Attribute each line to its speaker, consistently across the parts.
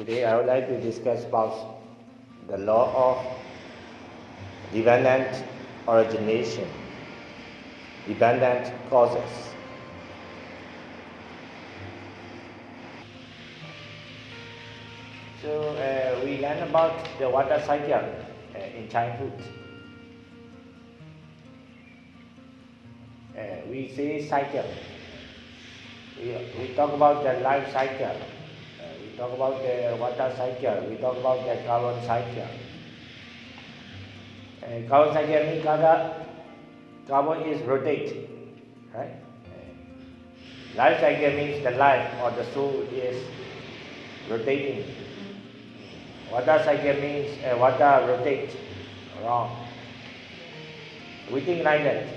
Speaker 1: Today I would like to discuss about the law of dependent origination, dependent causes. So we learn about the water cycle in childhood. We say cycle. We talk about the life cycle. We talk about the water cycle. We talk about the carbon cycle. Carbon cycle means carbon is rotate, right? Life cycle means the life or the soul is rotating. Water cycle means water rotates around. We think like that.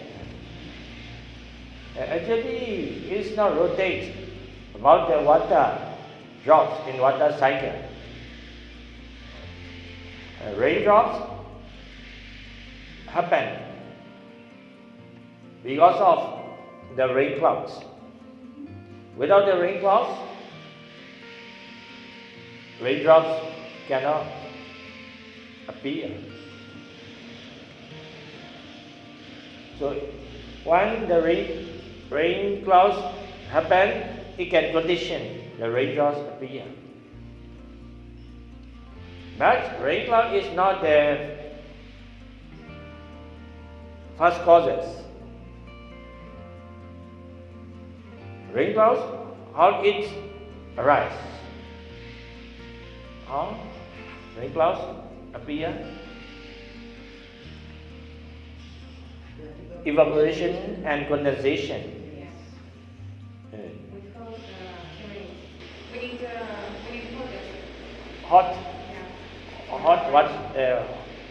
Speaker 1: Actually, it's not rotate about the water drops in water cycle. Raindrops happen because of the rain clouds. Without the rain clouds, raindrops cannot appear. So when the rain clouds happen, it can condition the raindrops appear. But rain cloud is not the first causes. Rain clouds, how it arise? How rain clouds appear? Evaporation and condensation.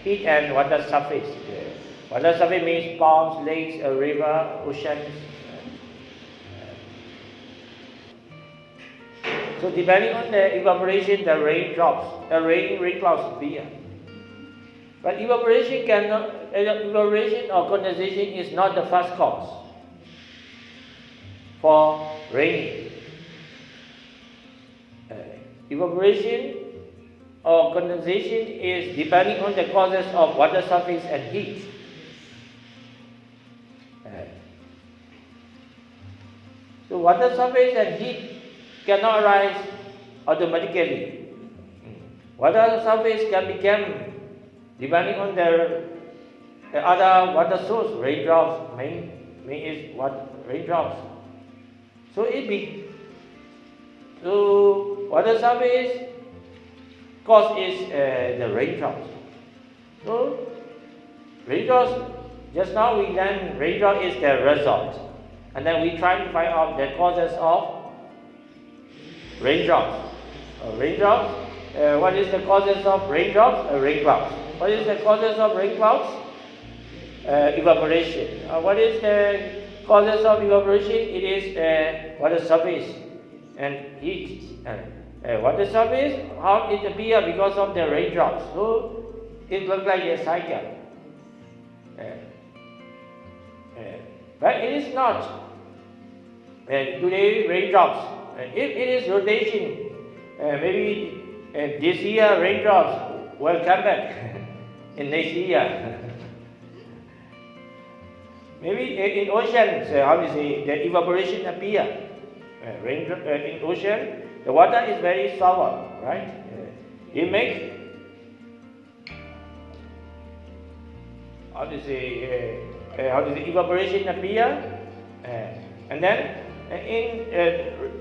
Speaker 1: Heat and water surface. Water surface means ponds, lakes, a river, oceans. So depending on the evaporation, the rain clouds appear. But evaporation or condensation is not the first cause for raining. Evaporation or condensation is depending on the causes of water surface and heat. So water surface and heat cannot arise automatically. Water surface can become depending on the other water source. Raindrops main is what raindrops. So water surface cause is the raindrops. So raindrops, just now we learned raindrop is the result, and then we try to find out the causes of raindrops. What is the causes of raindrops? Rain clouds. What is the causes of rain clouds? Evaporation. What is the causes of evaporation? It is water surface and heat. Water surface, how it appear because of the raindrops. So it looks like a cycle. But it is not. Today raindrops. If it is rotation, maybe this year raindrops will come back in next year. Maybe in oceans, the evaporation appear. In ocean, the water is very sour, right? It makes evaporation appear, and then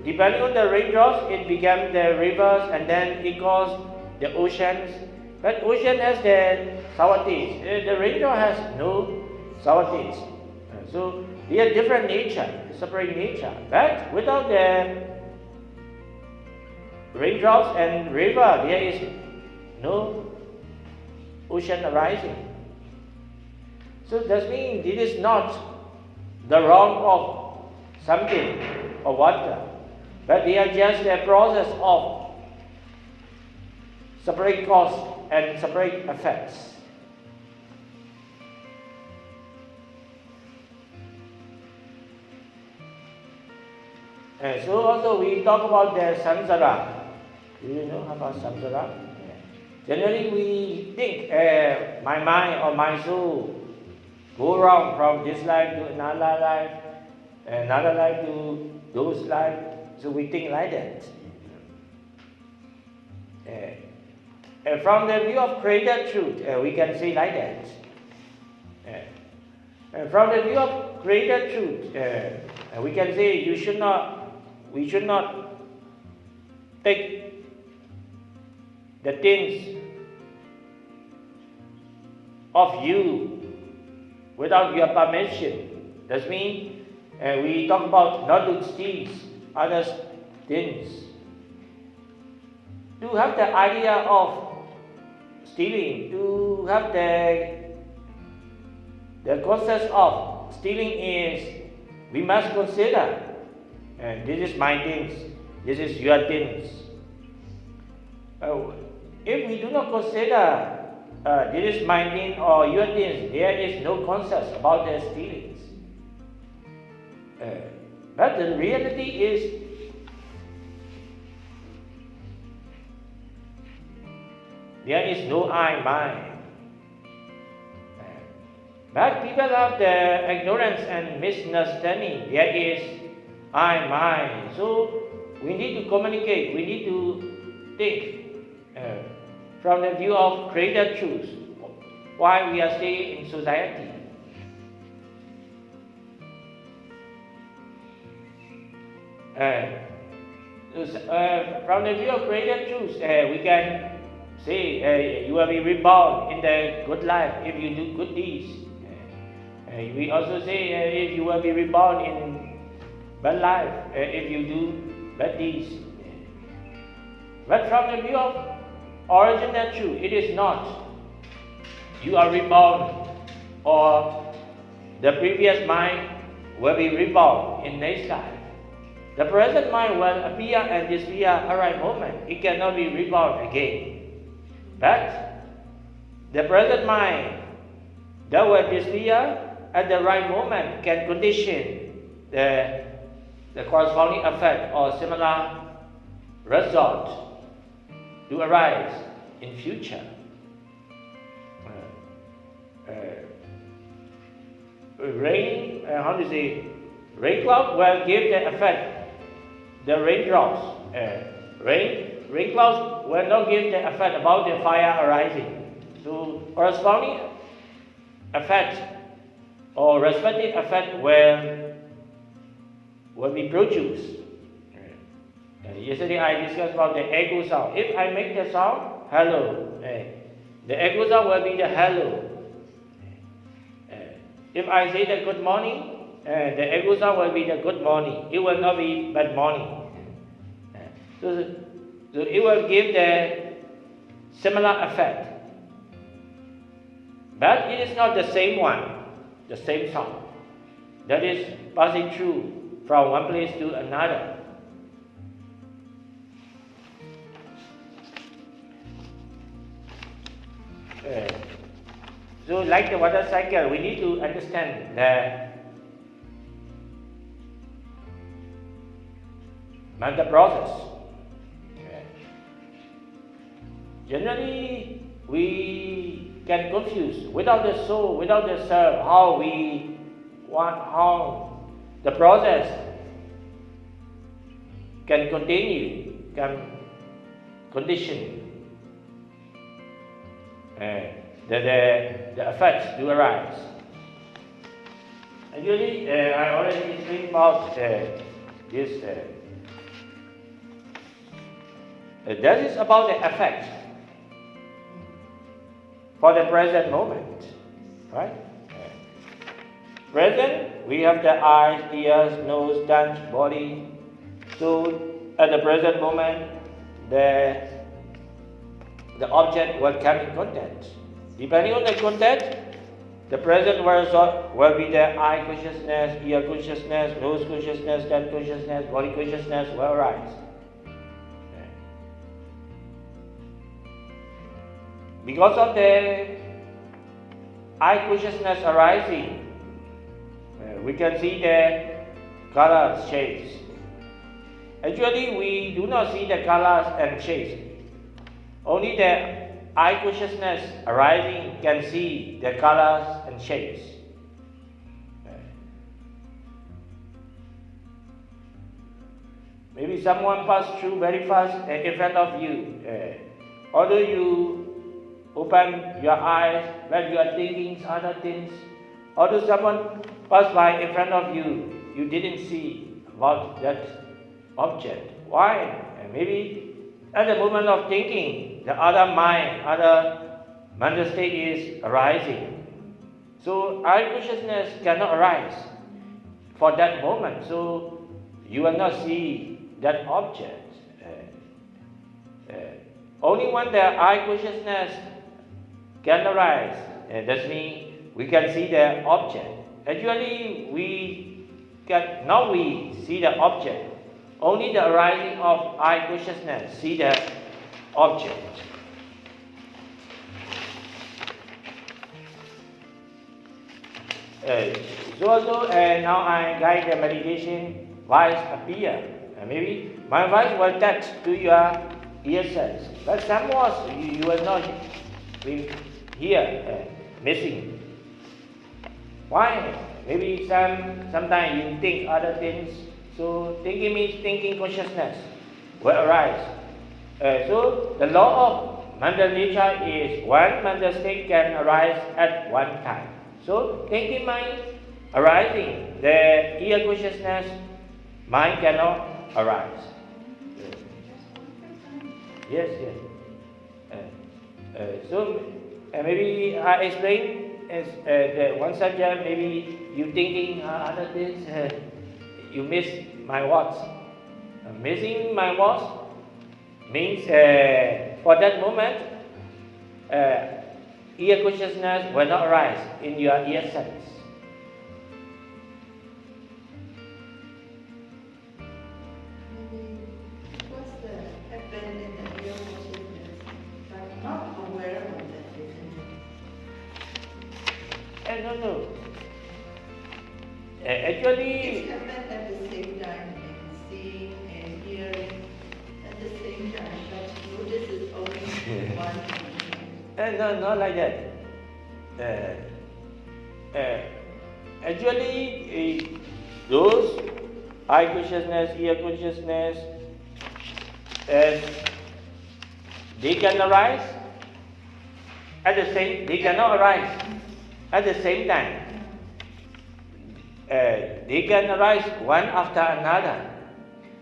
Speaker 1: depending on the raindrops, it becomes the rivers, and then it goes the oceans. But ocean has the sour taste. The raindrop has no sour taste. So they are different nature, separate nature. But without the raindrops and river, there is no ocean arising. So that means it is not the wrong of something or water, but they are just a process of separate cause and separate effects. So also we talk about the samsara. Do you know about samsara? Generally we think my mind or my soul go wrong from this life to another life to those life. So we think like that. From the view of created truth, we can say like that. From the view of created truth, we can say we should not take the things of you without your permission. That means we talk about not to steal others' things. To have the idea of stealing, to have the concept of stealing is we must consider this is my things, this is your things. If we do not consider this is my thing or your things, there is no concept about the stealings. But the reality is there is no I, mine. But people have the ignorance and misunderstanding. There is I, mine. So we need to communicate, we need to think from the view of created truth, why we are staying in society. From the view of created truth, we can say you will be reborn in the good life if you do good deeds. We also say if you will be reborn in bad life if you do bad deeds. But from the view of original truth, it is not. You are reborn, or the previous mind will be reborn in next life. The present mind will appear and disappear at the right moment. It cannot be reborn again. But the present mind that will disappear at the right moment can condition the corresponding effect or similar result to arise in future. Rain, rain cloud will give the effect. The raindrops, rain clouds will not give the effect about the fire arising. So corresponding effect or respective effect will be produced. Yesterday I discussed about the echo sound. If I make the sound hello, the echo sound will be the hello. If I say the good morning, the echo sound will be the good morning. It will not be bad morning. So it will give the similar effect. But it is not the same one, the same sound. That is passing through from one place to another. So like the water cycle, we need to understand the process. Generally, we can confuse without the soul, without the self, how the process can continue, can condition. The effects do arise. Actually, I already explained about this. That is about the effect for the present moment, right? Present, we have the eyes, ears, nose, tongue, body. So, at the present moment, the object will come in contact. Depending on the contact, the present result will be the eye consciousness, ear consciousness, nose consciousness, tongue consciousness, body consciousness will arise. Because of the eye consciousness arising, we can see the colors, shapes. Actually, we do not see the colors and shapes. Only the eye consciousness arising can see the colors and shapes. Maybe someone passed through very fast in front of you. Although you open your eyes, but you are thinking other things. Although someone passed by in front of you, you didn't see about that object. Why? Maybe at the moment of thinking, the other mind, other mental state is arising. So eye consciousness cannot arise for that moment. So you will not see that object. Only when the eye consciousness can arise, that means we can see the object. Actually, now we see the object. Only the arising of eye consciousness see the object. So also now I guide the meditation. Voice appear. Maybe my voice will touch to your ear cells, but some words you will not hear, missing. Why? Maybe sometimes you think other things. So thinking means thinking consciousness will arise. So the law of mental nature is one mental state can arise at one time. So thinking mind arising, the ear consciousness mind cannot arise. Yes. So maybe I explain as the one subject. Maybe you thinking other things. You miss my words. Missing my words means for that moment, ear consciousness will not arise in your ear sense.
Speaker 2: What's the happen in the ear consciousness, but not aware of that difference?
Speaker 1: No. Actually,
Speaker 2: It happens at the same time, seeing and hearing at the same time, but notice is only one thing.
Speaker 1: no, not like that. Actually, those eye consciousness, ear consciousness, they can arise at the same. They cannot arise at the same time. They can arise one after another,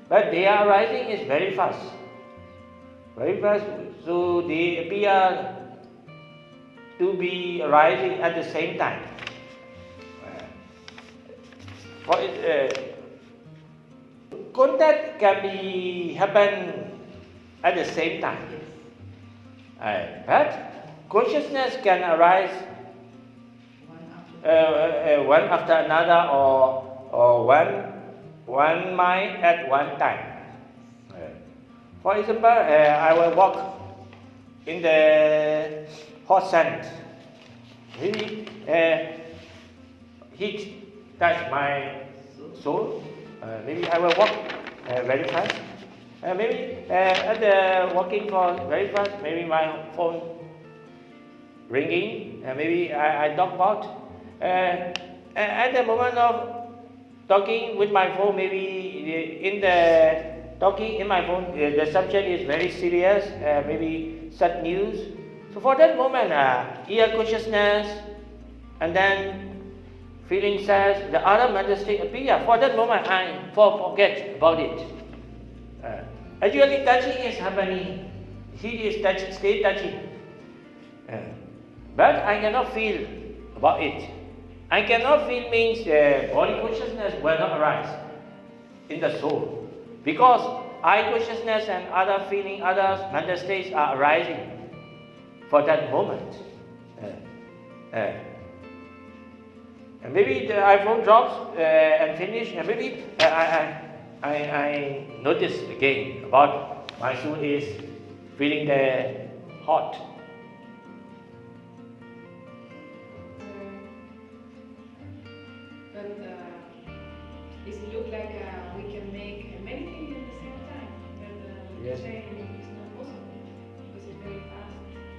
Speaker 1: but their arising is very fast. Very fast, so they appear to be arising at the same time. Contact can be happen at the same time, but consciousness can arise one after another, or one mind at one time. For example, I will walk in the hot sun. Maybe heat touch my soul. Maybe I will walk very fast. Maybe at the walking for very fast, maybe my phone ringing. Maybe I talk about. At the moment of talking with my phone, maybe in the talking in my phone, the subject is very serious, maybe sad news. So for that moment, ear consciousness and then feeling sad, the other mental state appear. For that moment, I forget about it. Actually, touching is happening. He is touching, stay touching. But I cannot feel about it. I cannot feel means body consciousness will not arise in the soul, because eye consciousness and other feeling, other mental states are arising for that moment. And maybe the iPhone drops and finish, and maybe I notice again about my soul is feeling the hot.
Speaker 3: But does it look like we can make many things in the same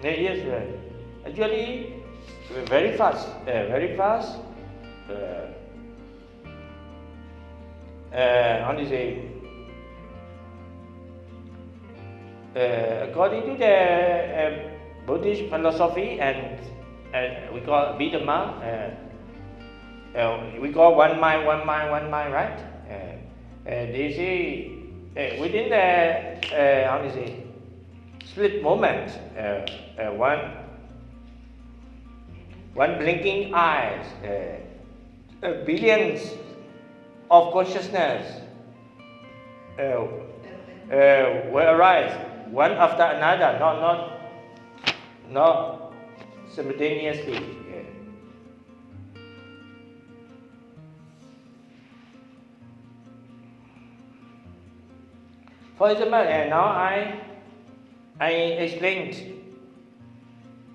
Speaker 1: Yes, actually, very fast, very fast. How do you say? According to the Buddhist philosophy, and we call Dhamma, we call one mind, right? They say within the how do you say, split moment, one blinking eyes, billions of consciousness will arise one after another, not simultaneously. For example, now I explained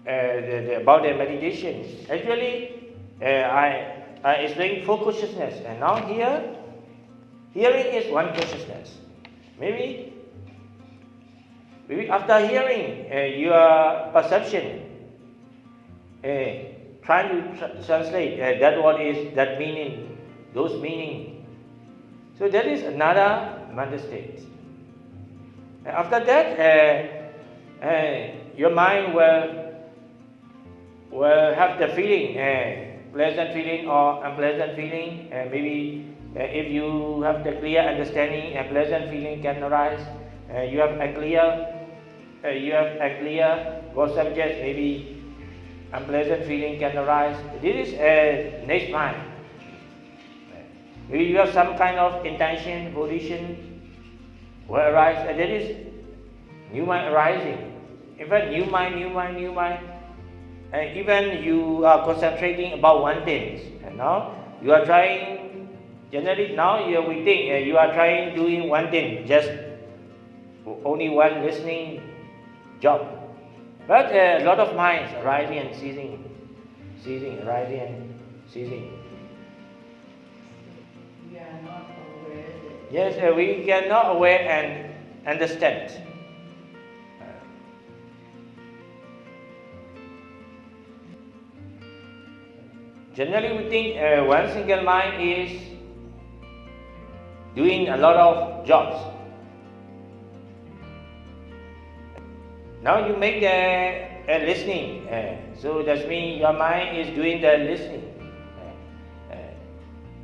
Speaker 1: about the meditation. Actually, I explained four consciousness, and now hearing is one consciousness. Maybe after hearing your perception, trying to translate that what is that meaning, those meaning. So that is another mental state. After that, your mind will have the feeling, pleasant feeling or unpleasant feeling. Maybe if you have the clear understanding, a pleasant feeling can arise. You have unclear what subject, maybe unpleasant feeling can arise. This is next mind. Maybe you have some kind of intention, volition will arise, and that is new mind arising. In fact, new mind. And even you are concentrating about one thing, and now you are trying. Generally, now we think you are trying doing one thing, just only one listening job. But a lot of minds arising and ceasing, arising and ceasing.
Speaker 2: We are not aware that.
Speaker 1: Yes, we cannot aware and understand. Generally, we think one single mind is doing a lot of jobs. Now you make the listening, so that means your mind is doing the listening.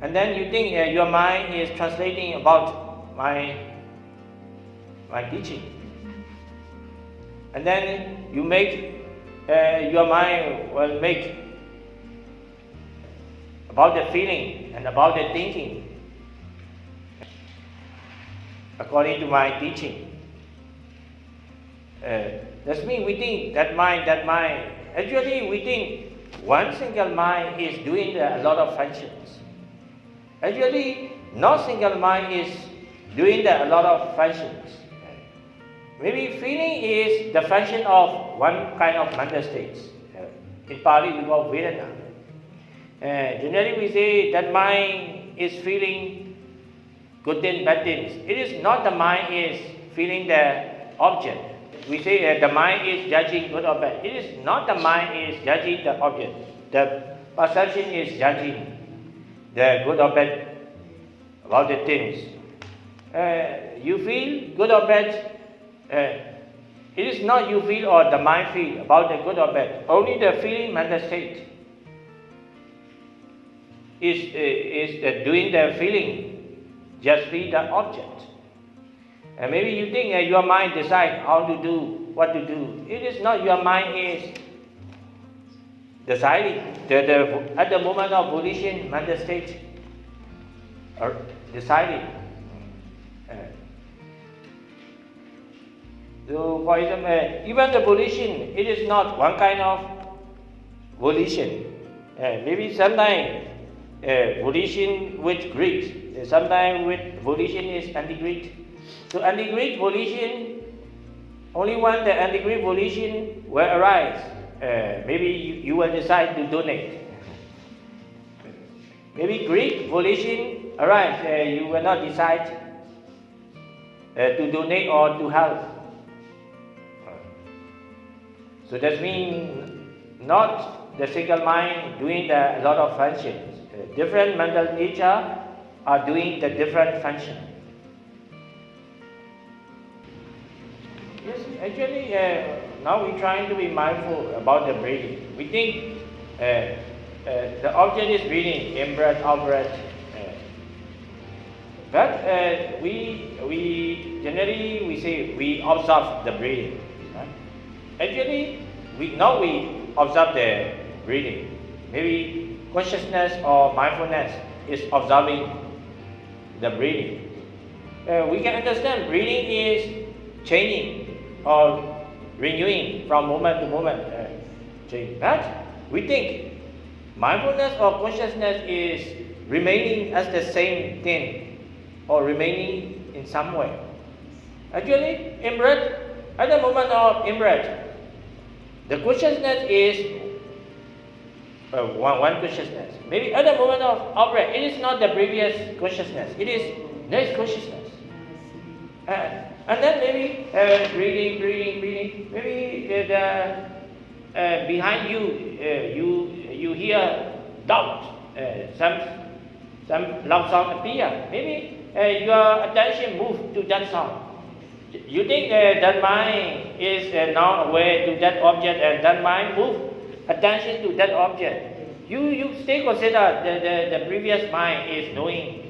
Speaker 1: And then you think your mind is translating about my teaching. And then you make your mind will make about the feeling and about the thinking according to my teaching. That means we think that mind. Actually, we think one single mind is doing a lot of functions. Actually, no single mind is doing a lot of functions. Maybe feeling is the function of one kind of mental states. In Pali, we call Vedana. Generally, we say that mind is feeling good things, bad things. It is not the mind is feeling the object. We say the mind is judging good or bad. It is not the mind is judging the object. The perception is judging the good or bad about the things. You feel good or bad. It is not you feel or the mind feel about the good or bad. Only the feeling mental state is doing the feeling. Just feel the object. And maybe you think your mind decide how to do, what to do. It is not your mind is deciding. At the moment of volition, mental state are deciding. So, for example, even the volition, it is not one kind of volition. Maybe sometimes volition with greed, sometimes with volition is anti-greed. So anti-greed volition, only when the anti-greed volition will arise, maybe you will decide to donate. Maybe greed volition arise, you will not decide to donate or to help. So that means not the single mind doing a lot of functions. Different mental nature are doing the different function. Yes, actually, now we're trying to be mindful about the breathing. We think the object is breathing, in-breath, out-breath. But we generally we say we observe the breathing. Right? Actually, we observe the breathing. Maybe consciousness or mindfulness is observing the breathing. We can understand breathing is changing or renewing from moment to moment. But we think mindfulness or consciousness is remaining as the same thing or remaining in some way. Actually, in-breath, at the moment of in-breath, the consciousness is one consciousness. Maybe at the moment of out-breath, it is not the previous consciousness. It is next consciousness. And then maybe breathing. Maybe behind you hear doubt. Some loud sound appear. Maybe your attention move to that sound. You think that mind is now aware to that object, and that mind move attention to that object. You still consider the previous mind is knowing.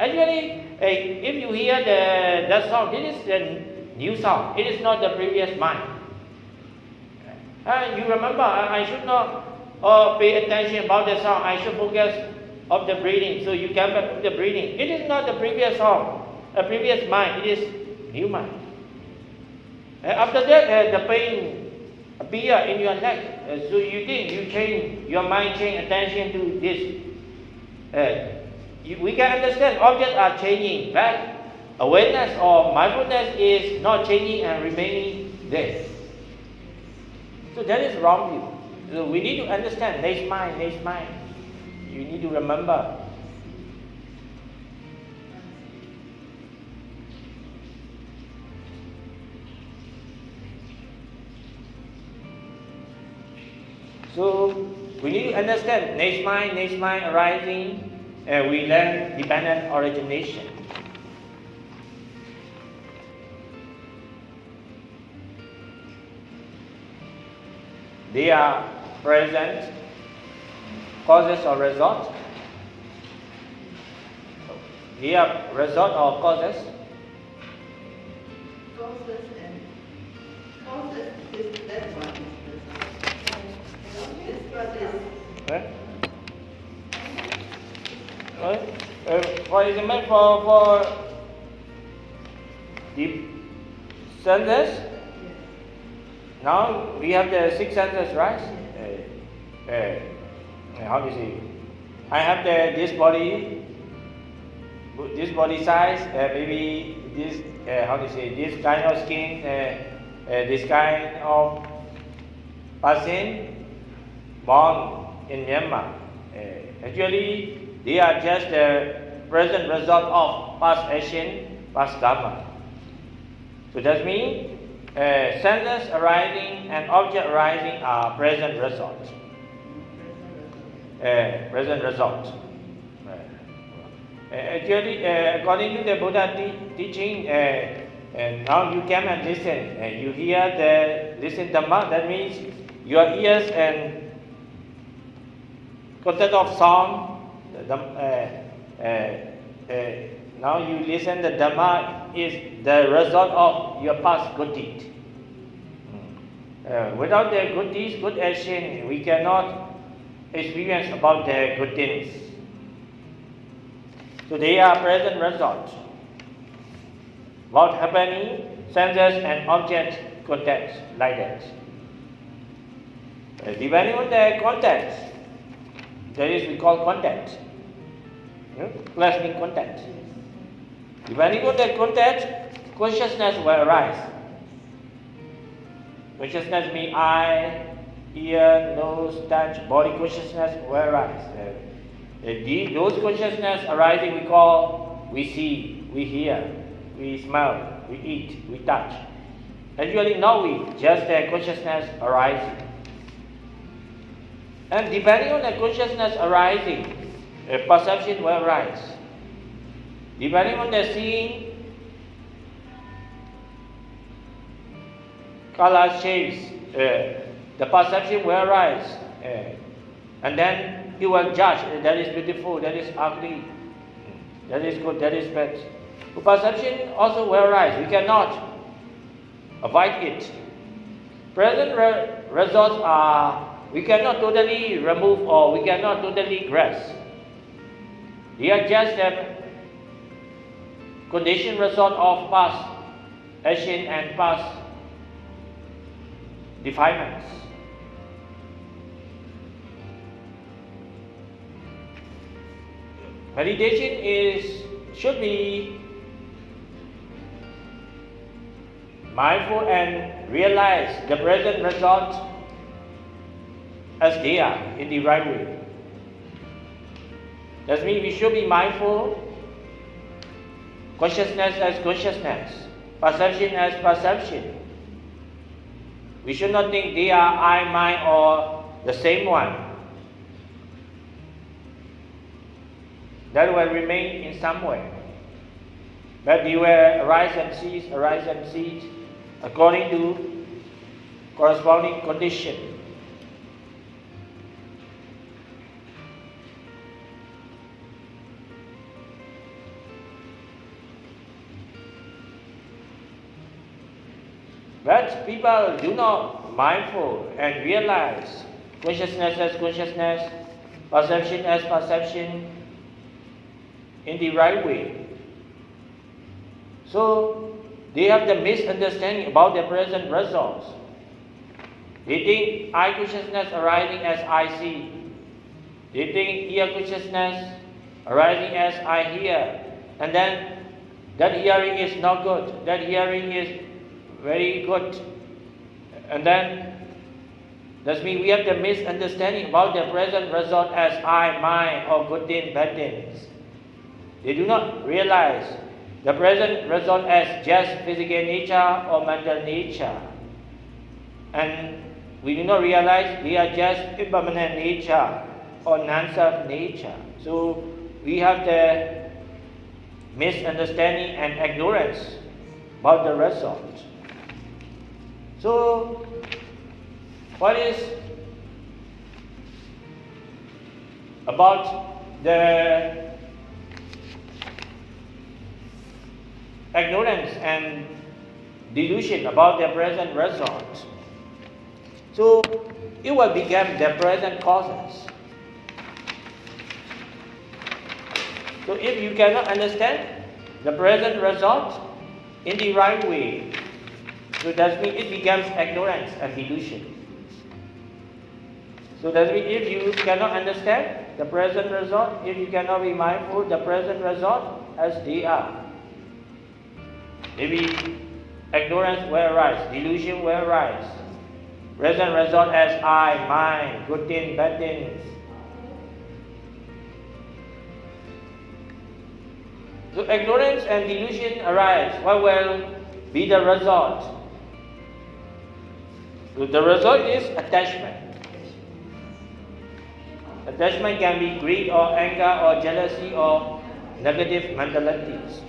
Speaker 1: Actually, if you hear that sound, this is a new sound. It is not the previous mind. You remember, I should not pay attention about the sound. I should focus of the breathing. So you come back to the breathing. It is not the previous sound, a previous mind. It is new mind. After that, the pain appear in your neck. So you think you change your mind, change attention to this. We can understand objects are changing, but awareness or mindfulness is not changing and remaining there. So that is wrong view. So we need to understand next mind. You need to remember. So we need to understand next mind arising, and we learn dependent origination. They are present causes or result. They are result or causes.
Speaker 2: Causes is that one. This one is.
Speaker 1: For example, for the senses, now we have the six senses, right? How do you say? I have this body size, maybe this, this kind of skin, this kind of person born in Myanmar. Actually, they are just the present result of past action, past karma. So that means senses arising and object arising are present results. Present result. Actually, according to the Buddha teaching, now you come and listen. You hear listen Dhamma. That means your ears and content of sound. Now you listen. The Dhamma is the result of your past good deed. Without the good deeds, good action, we cannot experience about the good things. So they are present results. What happening, senses and object context like that. Depending on the context, that is we call context. Classing context. Depending on the context, consciousness will arise. Consciousness means eye, ear, nose, touch, body consciousness will arise. Those consciousness arising we see, we hear, we smell, we eat, we touch. Actually, no we, just the consciousness arising. And depending on the consciousness arising, a perception will arise. Depending on the seeing, color shapes, the perception will arise. And then you will judge, that is beautiful, that is ugly, that is good, that is bad. The perception also will arise. We cannot avoid it. Present results are, we cannot totally remove or we cannot totally grasp. They are just a conditioned result of past action and past defilements. Meditation should be mindful and realize the present results as they are in the right way. That means we should be mindful, consciousness as consciousness, perception as perception. We should not think they are I, mine, or the same one. That will remain in some way. But they will arise and cease, according to corresponding condition. But people do not mindful and realize consciousness as consciousness, perception as perception in the right way. So they have the misunderstanding about the present results. They think I consciousness arising as I see. They think ear consciousness arising as I hear. And then that hearing is not good. That hearing is very good. And then that means we have the misunderstanding about the present result as I, mine, or good things, bad things. They do not realize the present result as just physical nature or mental nature. And we do not realize they are just impermanent nature or non-self nature. So we have the misunderstanding and ignorance about the result. So what is about the ignorance and delusion about the present result? So it will become the present causes. So if you cannot understand the present result in the right way, so that means it becomes ignorance and delusion. So that means if you cannot understand the present result, if you cannot be mindful the present result as they are, maybe ignorance will arise, delusion will arise. Present result as I, mine, good things, bad things. So ignorance and delusion arise. What will be the result? So the result is attachment. Attachment can be greed or anger or jealousy or negative mentalities.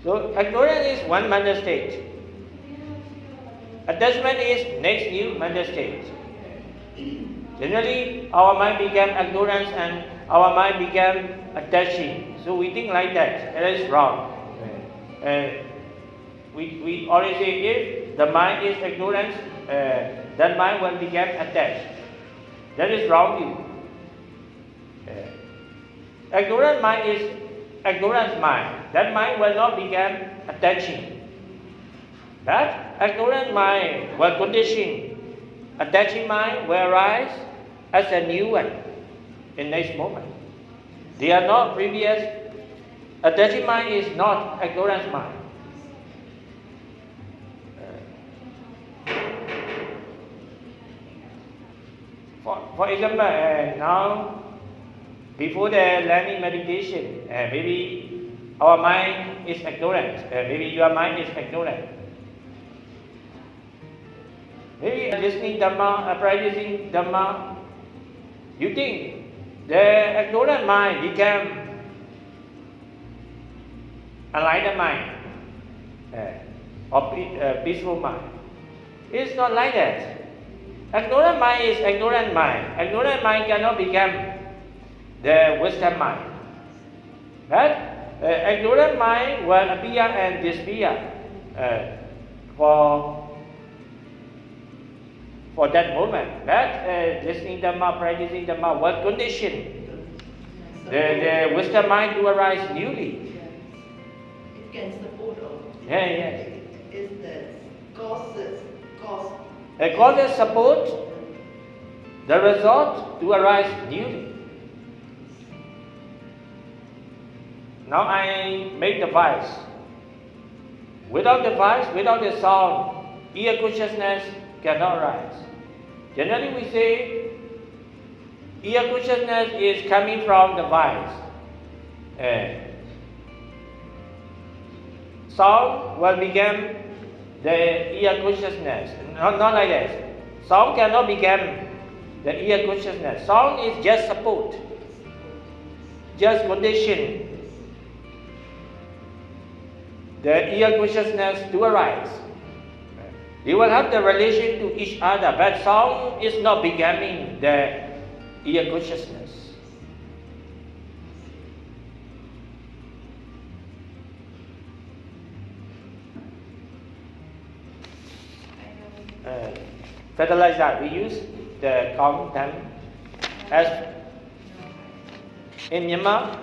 Speaker 1: So ignorance is one mental state. Attachment is next new mental state. Generally, our mind became ignorance and our mind became attaching. So we think like that. That is wrong. We always say if the mind is ignorance, that mind will become attached. That is wrong. Ignorant mind is ignorance mind. That mind will not become attaching. That ignorant mind will condition. Attaching mind will arise as a new one in next moment. They are not previous. Attaching mind is not ignorance mind. For example, now before the learning meditation, maybe our mind is ignorant. Maybe your mind is ignorant. Maybe listening Dhamma, practicing Dhamma, you think the ignorant mind became enlightened mind or peaceful mind. It's not like that. Ignorant mind is ignorant mind. Ignorant mind cannot become the wisdom mind. But ignorant mind will appear and disappear for that moment. But listening Dhamma, practicing Dhamma will condition the wisdom mind to arise newly.
Speaker 2: It can support all.
Speaker 1: Yes.
Speaker 2: It is the causes.
Speaker 1: The causes support the result to arise newly. Now I make the voice. Without the voice, without the sound, ear consciousness cannot rise. Generally we say ear consciousness is coming from the voice. Sound will become the ear consciousness. Not like that. Sound cannot become the ear consciousness. Sound is just support, just condition the ear consciousness to arise. They will have the relation to each other, but sound is not becoming the ear consciousness. Fertilizer, we use the content as in Myanmar.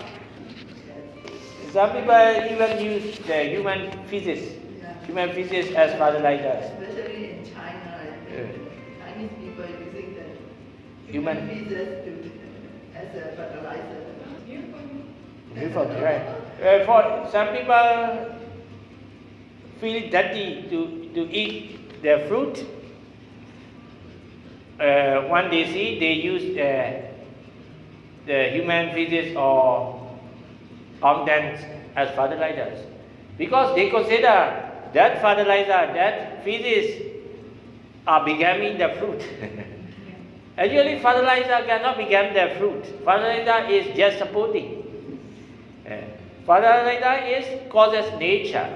Speaker 1: Some people even use the human feces as fertilizers.
Speaker 2: Especially in China, Chinese people using the
Speaker 1: Human
Speaker 2: feces as a fertilizer.
Speaker 1: Right. For some people feel dirty to eat the fruit. When they see, they use the human feces or contents as fertilizers, because they consider that fertilizer, that feces are becoming the fruit. Actually, fertilizer cannot become the fruit. Fertilizer is just supporting. Fertilizer is causes nature.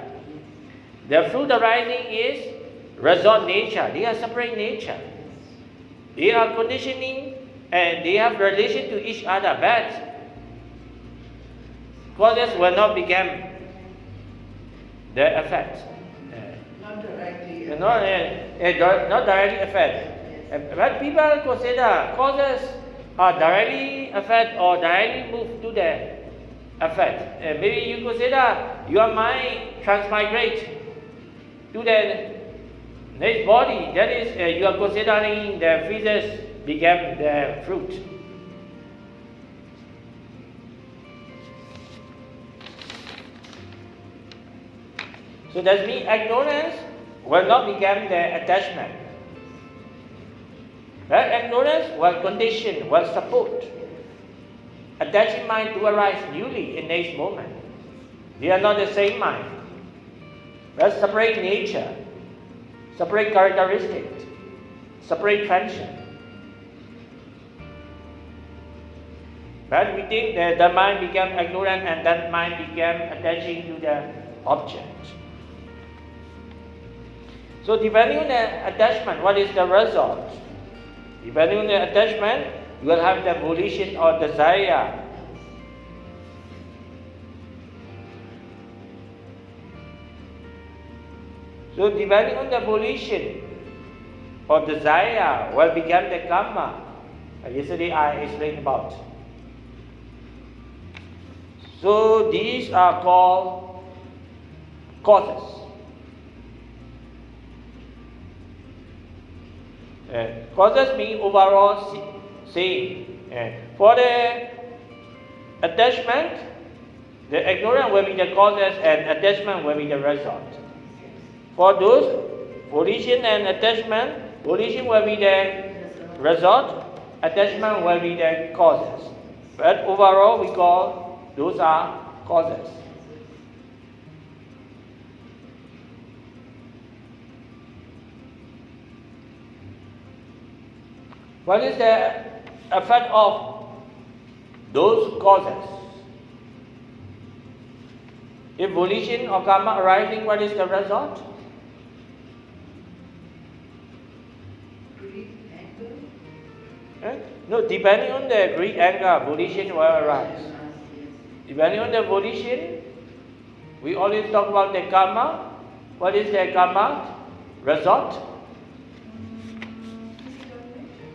Speaker 1: The fruit arising is result nature. They are separate nature. They are conditioning and they have relation to each other, but causes will not become the effect.
Speaker 2: Not directly.
Speaker 1: Not directly affect. But people consider causes are directly affect or directly move to the effect. Maybe you consider your mind transmigrate to the next body. That is, you are considering the feces become the fruit. So that means ignorance will not become the attachment. But ignorance will condition, will support attaching mind to arise newly in next moment. They are not the same mind. But separate nature, separate characteristics, separate function. But we think that the mind became ignorant and that mind became attaching to the object. So depending on the attachment, what is the result? Depending on the attachment, you will have the volition or desire. So depending on the volition or desire will become the karma. Yesterday I explained about. So these are called causes. Causes mean overall same. For the attachment, the ignorance will be the causes and attachment will be the result. For those volition and attachment, volition will be the result, attachment will be the causes. But overall we call those are causes. What is the effect of those causes? If volition or karma arising, what is the result?
Speaker 2: Greed, anger.
Speaker 1: Right? No, depending on the greed, anger, volition will arise.
Speaker 2: Yes.
Speaker 1: Depending on the volition, we always talk about the karma. What is the karma? Result?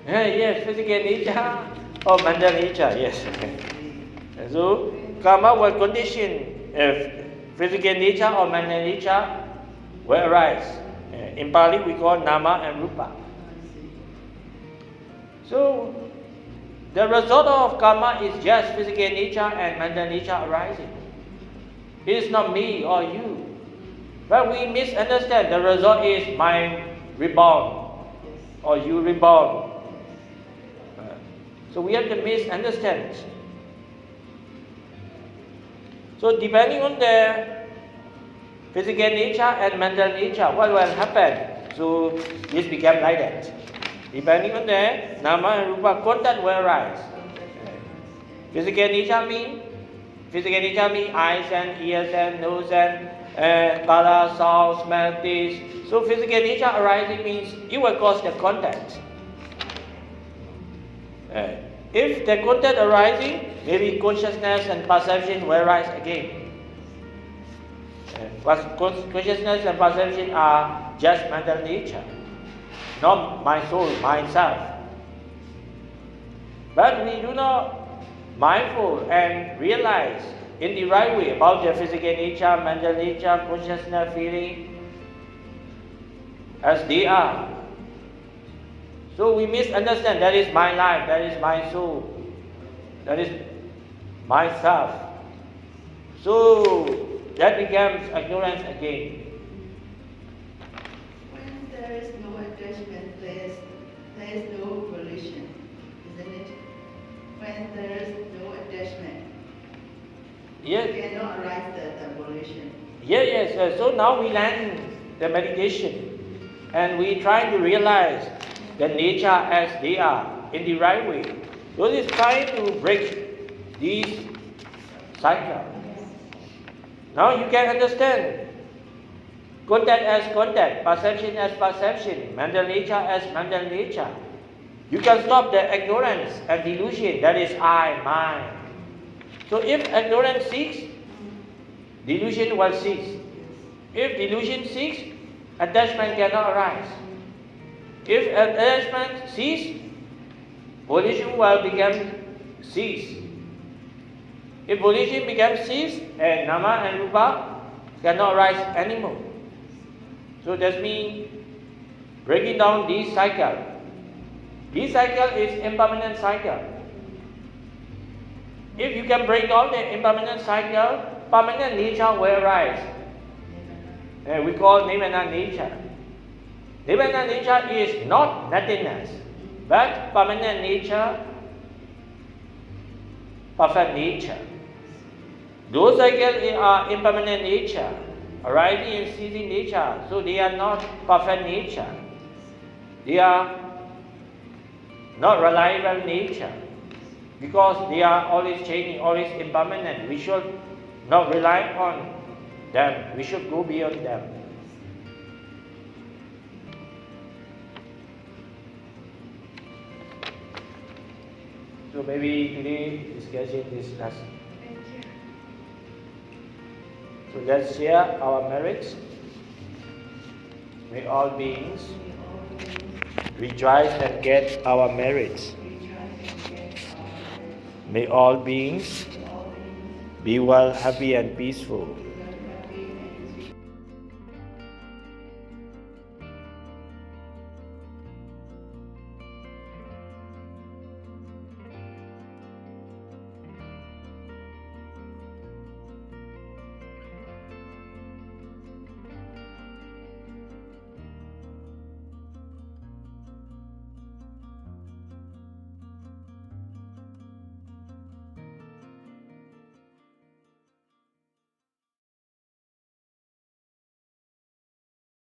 Speaker 1: Yes, physical nature or mental nature, yes. So, karma will condition if physical nature or mental nature will arise. In Pali, we call nama and rupa. So, the result of karma is just physical nature and mental nature arising. It is not me or you. But we misunderstand. The result is my reborn or you reborn. So we have to misunderstand. So depending on the physical nature and mental nature, what will happen? So this became like that. Depending on the nama and rupa, contact will arise. Physical nature means eyes and ears and nose and color, sound, smell, taste. So physical nature arising means it will cause the contact. If the contact arising, maybe consciousness and perception will arise again. But consciousness and perception are just mental nature, not my soul, myself. But we do not mindful and realize in the right way about the physical nature, mental nature, consciousness, feeling as they are. So we misunderstand that is my life, that is my soul, that is myself. So that becomes ignorance again.
Speaker 2: When there is no attachment, there is no volition, isn't it? When there is no attachment,
Speaker 1: Yes.
Speaker 2: you cannot arise the volition.
Speaker 1: Yes. So now we learn the meditation and we try to realize the nature as they are in the right way. So it's trying to break these cycles. Now you can understand contact as contact, perception as perception, mental nature as mental nature. You can stop the ignorance and delusion, that is I, mine. So if ignorance ceases, delusion will cease. If delusion ceases, attachment cannot arise. If attachment ceases, volition will become cease. If volition becomes cease, and nama and rupa cannot arise anymore. So that means breaking down this cycle. This cycle is impermanent cycle. If you can break down the impermanent cycle, permanent nature will arise. We call nirvana nature. Nirvana nature is not nothingness, but permanent nature, perfect nature. Those cycles are impermanent nature, arising and ceasing nature, so they are not perfect nature. They are not reliable nature, because they are always changing, always impermanent. We should not rely on them. We should go beyond them. So maybe today discussing this lesson.
Speaker 2: Thank you.
Speaker 1: So let's share our merits. May all beings rejoice and get our merits. May all beings be well, happy and peaceful.